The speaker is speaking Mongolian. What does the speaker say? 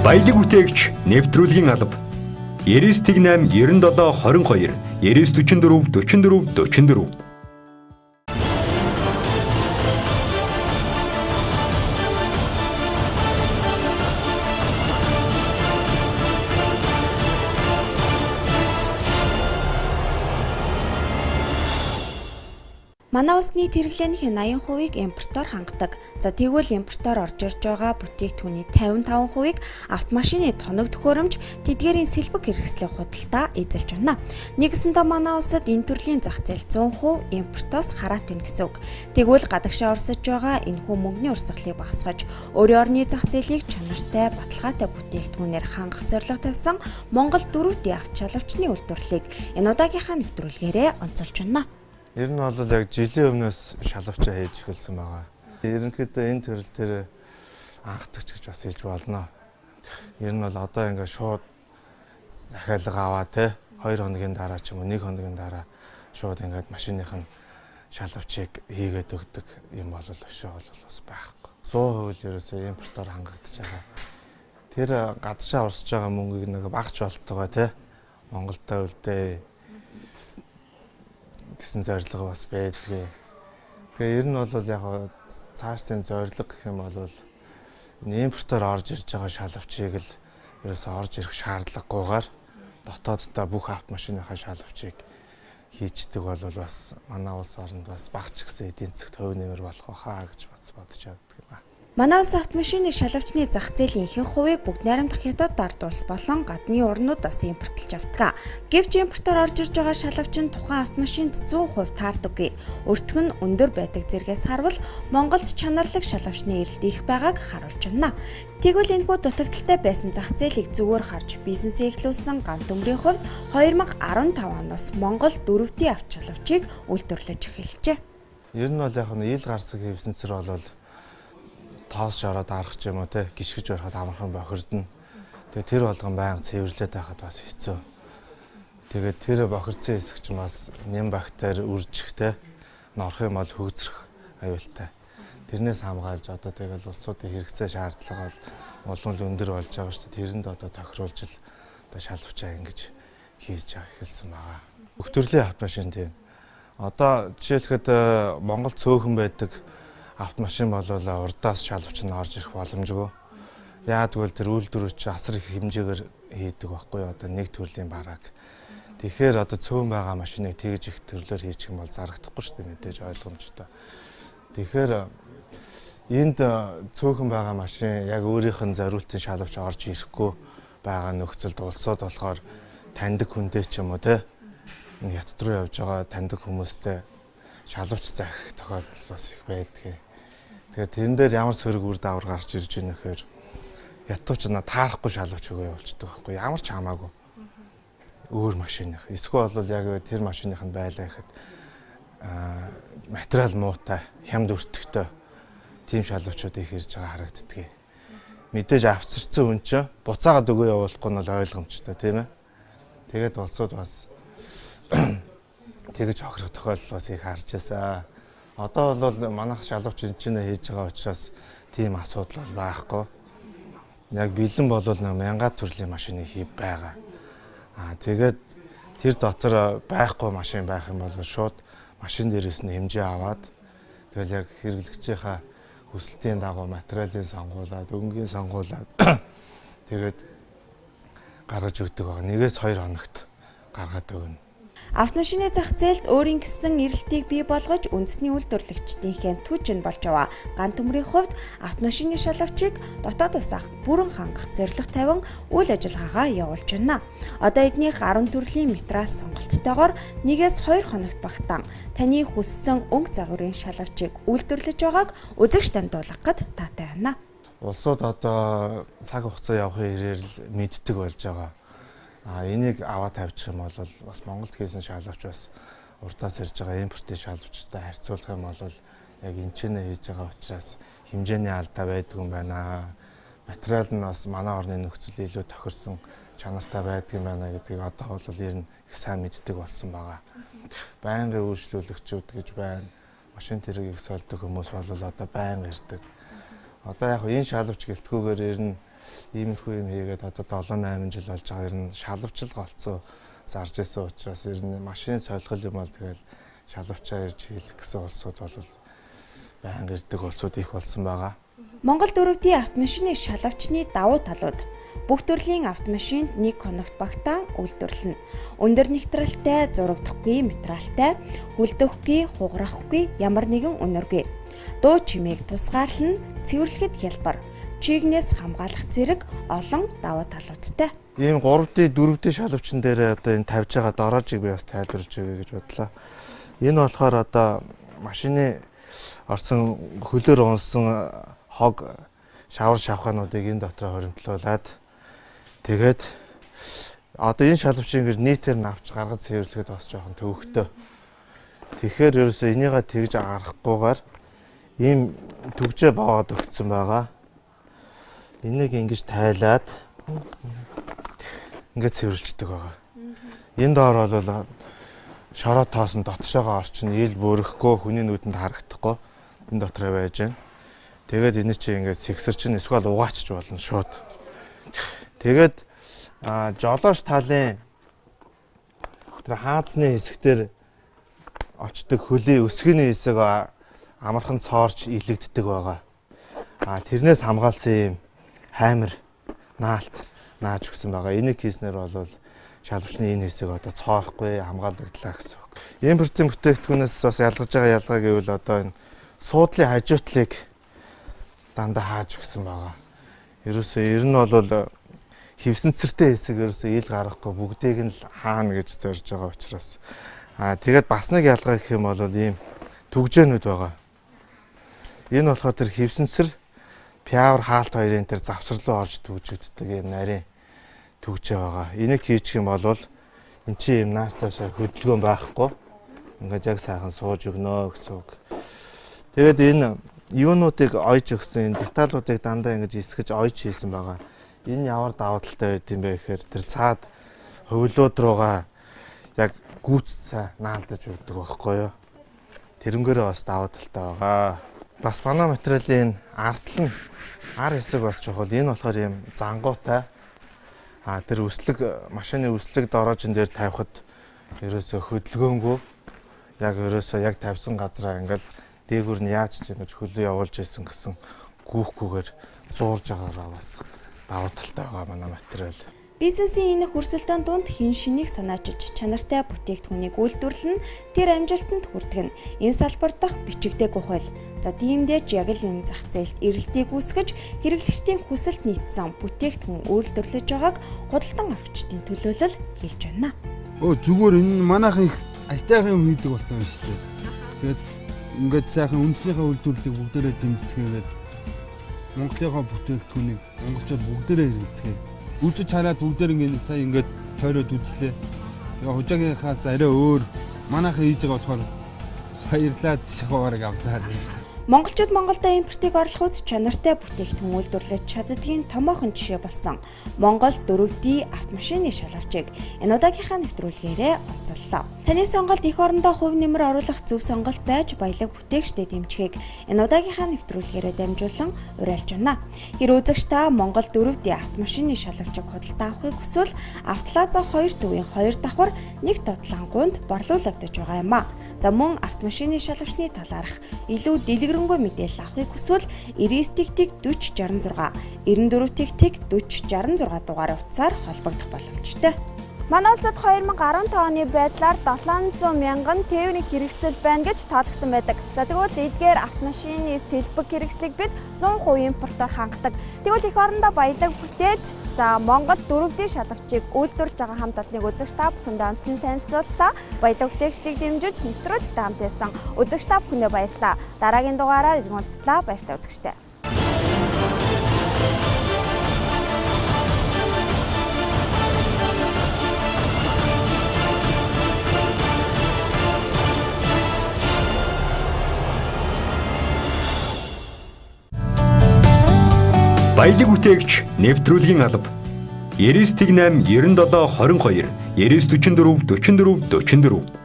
Баялаг бүтээгч нэвтрүүлгийн алба 99.8 97 22 9944 44 44. Манай улсны хэрэглээний 80%-ийг импортоор хангадаг. За тэгвэл импортоор орж ирж байгаа бүтээгдэхүүний 55%-ийг автомашины тоног төхөөрөмж, тэдгээрийн сэлбэг хэрэгслийн худалдаа эзэлж байна. Нэгсэндээ манай улсад энэ төрлийн зах зээл 100% импортоос хараат байна гэсэн үг. Тэгвэл гадагшаа орсож байгаа энэхүү мөнгөний урсгалыг багасгаж, өөрийн орны зах зээлийг чанартай, баталгаатай бүтээгдэхүүнээр хангах зорилго тавьсан Монгол 4D авч шалгавчны үйлдвэрлэлийг энэ удаагийнхаа нэвтрүүлгээрээ онцолж байна. Ер нь бол яг жилийн өмнөөс шалгавчаа хийж эхэлсэн байгаа. Ерөнхийдөө энэ төрөл дээр анхдагч гэж бас хэлж болно. Ер нь бол одоо ингээд шууд захиалга аваа те 2 хоногийн дараа ч юм уу 1 хоногийн дараа шууд ингээд машиных нь шалгавчийг хийгээд өгдөг юм бол өшөө бол бас байхгүй. 100% ерөөсөө импортоор хангагдаж байгаа. Тэр гадшаа урсж байгаа мөнгийг нэг багч болтойгоо те Монголдо үлдээ гэсэн зорилго бас байдгийг. Тэгээ ер нь бол яг цаашдын зорилго гэх юм бол импортоор орж ирж байгаа шалгавчийг л ерөөсөө орж ирэх шаардлагагүйгээр дотооддоо бүх автомашиныхаа шалгавчийг хийчдэг бол бас манай улс оронд бас багч гэсэн эдийн засагт хувь нэмэр болох байхаа гэж бодож явдаг юм аа. Манай улс автомашины шалгавчны зах зээлийн ихэнх хувийг бүгд найрамдах хятад ард улс болон гадны орнуудаас импортлж авдаг. Гэвч импортоор орж ирж байгаа шалгавч нь тухайн автомашинд 100% таардаггүй. Өртгөх нь өндөр байдаг зэргээс харвал Монголд чанарлаг шалгавчны эрэлт их байгааг харуулж байна. Тэгвэл энэхүү дутагдaltaй байсан зах зээлийг зүгээр харж бизнесээ эхлүүлсэн Гант төмрийн хувьд 2015 оноос Монгол 4D авч шалгавчийг үйлдвэрлэж эхэлжээ. Ер нь бол яг нь ил гарсаг хэвсэн цэр бол тоос шороод арах ч юм уу те гიშгэж барахад амархан бохирдно. Тэгээ тэр болгон байнга цэвэрлээд байхад бас хэцүү. Тэгээд тэр бохирдсан хэсэг чинь бас нэм бактери үржих те норох юм бол хөгжрөх аюултай. Тэрнээс хамгаалж одоо тэгэл улсуудын хэрэгцээ шаардлага бол улам л өндөр болж байгаа шүү дээ. Тэрэнд одоо тохируулж л одоо шалгавчаа ингэж хийж эхэлсэн байгаа. Бүх төрлийн автомашин тийм. Одоо жишээлхэд Монгол цөөхөн байдаг автомашин болол урдаас шалгавч нь орж ирэх боломжгүй. Яагтвэл тэр үйлдвэрч асар их хэмжээгээр хийдэг байхгүй одоо нэг төрлийн бараг. Тэгэхээр одоо цөөн байгаа машиныг тэгж их төрлөөр хийчих юм бол зарагдахгүй шүү дээ мэдээж ойлгомжтой. Тэгэхээр энд цөөхөн байгаа машин яг өөрийнх нь зориултын шалгавч орж ирэхгүй байгаа нөхцөлд улсууд болохоор таньдаг хүнтэй ч юм уу те ят руу явж байгаа таньдаг хүмүүстэй шалгавч заах тохиолдол бас их байдаг. Тэгээд тэрэн дээр ямар сөрөг үр дагавар гарч ирж байна гэхээр ятууч на таарахгүй шалгавч өгөө явуулчихдаг байхгүй ямар ч хамаагүй. Өөр машиных. Эсвэл бол яг тэр машиных нь байлаа гэхэд материал муутай, хямд өртөгтэй тийм шалгавчууд их ирж байгаа харагддаг. Мэдээж авцарсан хүн чинь буцаагаад өгөө явуулахгүй нь бол ойлгомжтой тийм ээ. Тэгээд улсууд бас тэгэж хохирох тохиолдол бас их харж байсан. Одоо бол манайх шалгавч энэ чинь хийж байгаа учраас тийм асуудал бол байхгүй. Яг бэлэн болвол 1000 төрлийн машины хий байгаа. Тэгээд тэр дотор байхгүй машин байх юм бол шууд машин дээрээс нь хэмжээ аваад тэгэл яг хэрэглэгчийнхаа хүсэлтийн дагуу материалын сонгуулаад, өнгөний сонгуулаад тэгээд гаргаж өгдөг байгаа. 1-2 хоногт гаргаад өгнө. Автомашины зах зээлд өөрийн гэсэн эрэлтийг бий болгож үндэсний үйлдвэрлэгчдийнхээ түвшин болж байгаа. Гант төмрийн хувьд автомашины шалгавчийг дотоодоос бүрэн хангах зорилго тавин үйл ажиллагаагаа явуулж байна. Одоо эднийх 10 төрлийн метраас сонголттойгоор 1-2 хоногт багтаан таны хүссэн өнгө загварын шалгавчийг үйлдвэрлэж байгааг үзэгч дамжуулахад таатай байна. Улсууд одоо цаг хугацаа явахын хэрээр л мэддэг болж байгаа. Энийг аваад тавьчих юм бол бас Монголд хийсэн шалгавч бас урдаас ирж байгаа импортын шалгавчтай харьцуулах юм бол яг энэ ч нэ хийж байгаа учраас хэмжээний алдаа байдаг юм байна. Материал нь бас манай орны нөхцөл илүү тохирсон чанартай байдаг юм байна гэдгийг одоо бол ер нь их сайн мэддэг болсон байгаа. Байнгын үйлчлүүлэгчүүд гэж байна. Машин тэргийг сольдог хүмүүс бол одоо байнга ирдэг. Одоо яг энэ шалгавч гэлтгүүгээр ер нь Иймэрхүү юм хийгээд одоо 7-8 жил болж байгаа. Ер нь шалавчлал голцоо зарж исэн учраас ер нь машины солихол юм бол тэгэл шалавчаа ирж хийх гэсэн улсууд бол байнга ирдэг улсууд их болсон байгаа. Монгол дөрөвдийн автомашины шалавчны давуу талууд. Бүх төрлийн автомашинд нэг коннект багтаан үйлдвэрлэнэ. Өндөр нэвтрэлтэй, зурагдахгүй, материалтай, хүлдэхгүй, хугарахгүй ямар нэгэн үнэргүй. Дуу чимээг тусгаарлан, цэвэрлэхэд хялбар, чигнээс хамгаалах зэрэг олон давуу талуудтай. Ийм 3D 4D шалавчин дээр одоо энэ тавьж байгаа дороожийг би бас тайлбарлаж өгье гэж бодлоо. Энэ болохоор одоо машины орсон хөлөөр унсан хог шавар шавхаануудыг энэ дотор хоримтлуулад тэгээд одоо энэ шалавчин ингэж нийтээр навч гаргаж цэвэрлэхэд бас жоохон төвөгтэй. Тэгэхээр ерөөсөө энийгээ тэгж аргахгүйгээр ийм төгжээ боод өгсөн байгаа. Энийг ингэж тайлаад ингээд цэвэрлждэг байгаа. Энэ доор бол шороо тоосон дотшоогоо орчин ил бөөрөхгүй хүний нүдэнд харагдахгүй энэ дотроо байж байна. Тэгээд энэ чинь ингээд сэгсэр чинь эсвэл угаачч болно шууд. Тэгээд жолооч талын тэр хаацны хэсгээр очдог хөлийн өсгөний хэсэг амархан цоорч илэгддэг байгаа. Тэрнээс хамгаалсан юм хаймар наалт нааж өгсөн байгаа. Энийг хийснээр бол шалавчны энэ хэсэг одоо цоорохгүй хамгаалагдлаа гэсэн үг. Импортын бүтээгдэхүүнээс бас ялгаж байгаа ялгаа гэвэл одоо энэ суудлын хажуутлыг дандаа хааж өгсөн байгаа. Ерөөсөө ер нь бол хевсэнцэртэй хэсэг ерөөсөө ил гарахгүй бүгдийг нь л хаана гэж зорж байгаа учраас. Тэгээд бас нэг ялгаа гэх юм бол ийм түгжээнүүд байгаа. Энэ болохоор тэр хевсэнцэр пиавар хаалт хоёрын тэр завсар руу орж түгжигддэг юм нарийн түгжээ байгаа. Энийг хийчих юм бол эн чинь юм наас цаашаа хөдөлгөөн байхгүй. Ингээд яг сайхан сууж өгнө гэсэн үг. Тэгээд энэ юунуудыг ойж өгсөн энэ деталуудыг дандаа ингэж эсгэж ойж хийсэн байгаа. Энэ ямар давуу талтай байд юм бэ гэхээр тэр цаад хөвлөд руугаа яг гүйццээ наалдаж өгдөг байхгүй юу. Тэрнгээрээ бас давуу талтай байгаа. Бас манай материалын ардтал нь ар хэсэг бас чухал. Энэ болохоор юм зангуутай. Тэр машины үслэг дороожин дээр тавихад ерөөсөө хөдөлгөөнгүй яг ерөөсөө яг тавьсан газараа ингээл дээгүүр нь яаж ч ингэж хөлөө явуулж исэн гэсэн гүүхгүйгээр зуурж байгаагаа бас давуу талтай байгаа манай материал. Бизнесийн энэ хөрсөлтөнд дунд хэн шинийг санаачиж чанартай бүтээгдэхүүнийг үйлдвэрлэн тэр амжилтанд хүрдэг нь энэ салбар дахь бичигдээгүй хууль. За тиймдээч яг л энэ зах зээлд эрэлтийг үүсгэж хэрэглэгчдийн хүсэлт нийцсэн бүтээгдэхүүн үйлдвэрлэж байгааг худалдан авчдын төлөөлөл хэлж байна. Зүгээр энэ манайхан их айтайхан юм хийдэг болсон юм шүү дээ. Тэгээд ингээд сайхан үндснийхээ үйлдвэрлэлийг бүгдээрээ дэмжицгээгээд Монголынхаа бүтээгдэхүүнийг монголчууд бүгдээрээ хэрэглэцгээе. Үзэж хараад бүгдээр ингээд сая ингээд тойроод үзлээ. Тэгээ хужаагийнхаас арай өөр манайхан хийж байгаа болохоор баярлаад шахаваарыг авлаа. Монголчууд Монголдо импортыг орлоход чанартай бүтээгдэхүүн үйлдвэрлэж чаддгийн томоохон жишээ болсон Монгол 4D автомашины шалавчийг энэ удаагийнхаа нэвтрүүлгээрээ онцоллоо. Таны сонголт эх орондоо хувь нэмэр оруулах зөв сонголт байж баялаг бүтээгчдэд дэмжихийг энэ удаагийнхаа нэвтрүүлгээрээ дамжуулан уриалж байна. Хэр үзэгч та Монгол 4D автомашины шалавчийг худалдан авахыг хүсвэл Автолаза 2 төвийн 2 давхар 1 тодлангуунд борлуулагдаж байгаа юм а. За мөн автомашины шалавчны талаарх илүү дэлгэрэнгүй мэдээлэл авахыг хүсвэл 99-4066 94-4066 дугаар утсаар холбогдох боломжтой. Манай улсад 2015 оны байдлаар 700 мянган тээврийн хэрэгсэл байна гэж тоологдсон байдаг. За тэгвэл эдгээр автомашины сэлбэг хэрэгслийг бид 100% импортоор хангадаг. Тэгвэл эх орондоо баялаг бүтээж Монгол 4D шалавчийг үйлдвэрлэж байгаа хамт олоныг үзэгч та бүхэндээ онцлон танилцууллаа. Баялаг бүтээгчдийг дэмжиж нэвтрүүлэгт хамт байсан үзэгч та бүхэндээ баярлалаа. Дараагийн дугаараар иргэн уулзлаа. Баяртай үзэгчтэй. Баялаг бүтээгч нэвтрүүлгийн алба 99.8 97 22 9944 44 44